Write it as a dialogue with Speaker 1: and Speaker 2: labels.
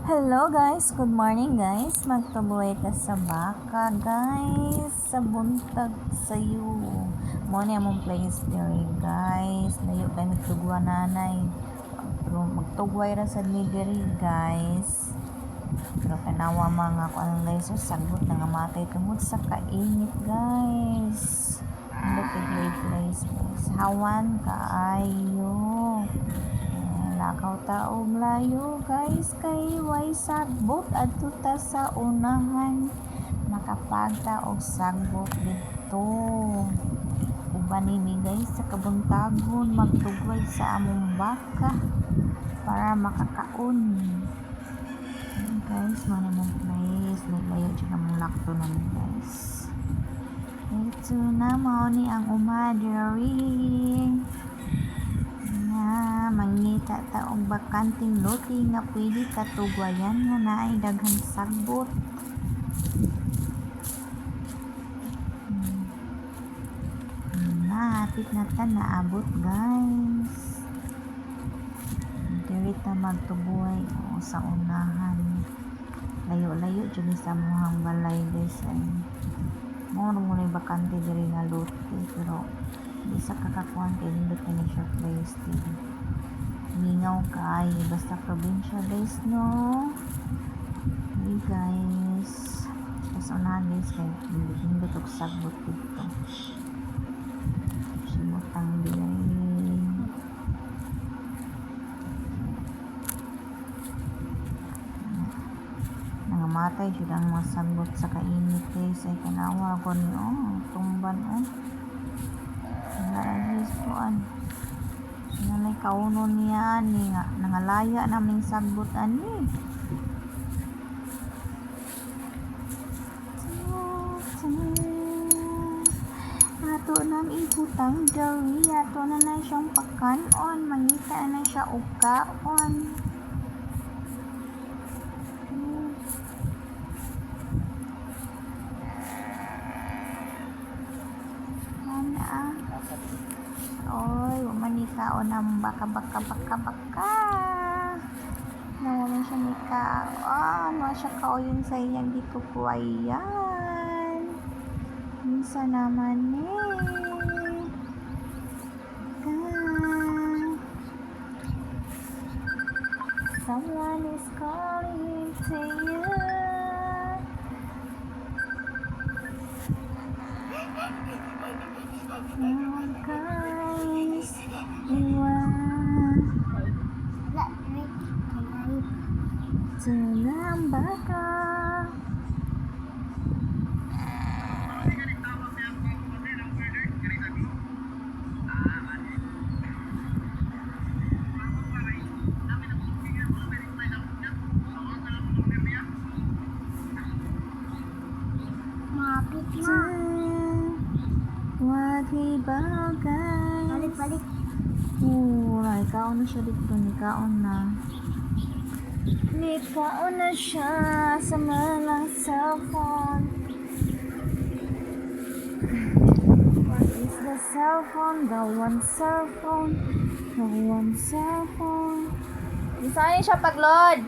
Speaker 1: Hello guys, good morning guys. Magtubuhay ka sa baka guys, sa buntag sayo. Mo ni among place diri guys. Layo kay mitugwa nanay. Pero magtugway ra sad mi diri guys. Pero kanawa mga kuan guys, so sagot na nga matay tungod sa kainit guys. Look at great place guys. Hawan kaayo. Lakaw taong layo guys kay way sagbot adto ta sa unahan makapagta og sagbot dito uban nini guys sa kabuntagon magtugway sa among baka para makakaon guys man among place layo jud among laktonon guys ito na mao ni ang umadiri mangita ta og bakanting lote nga pwede katugwayan nga naay daghang sagbot. Hapit na ta naabot guys. Diri ta magtuboy sa unahan. Layo-layo jud sa muhang balay guys. Mo nang bakante diri nga lote pero di sa kakakuan kay nindot na siya place din. Mingaw kay basta probinsya guys no. Hey guys. Sa unahan guys kay nindot og sagbot dito. Simutang bilay. Nangamatay jud ang mga sagbot sa kainit guys ay kanawa ko ni tumban kuan nanay kauno niya ni nga nangalaya naming sagbot ani ato nang ibutang dali ato na na siyang pakanon mangita na siya og kaon oy, umanikaon ang baka nawalan siya ni kaon wala siya kauyon sa iyang di ko kuwayan minsan naman someone is calling to you guys Jangan baka wag ibagay balik kaon na siya dito kaon na siya sa malang cellphone. What is the cellphone? The one cellphone. Saan siya pag-load?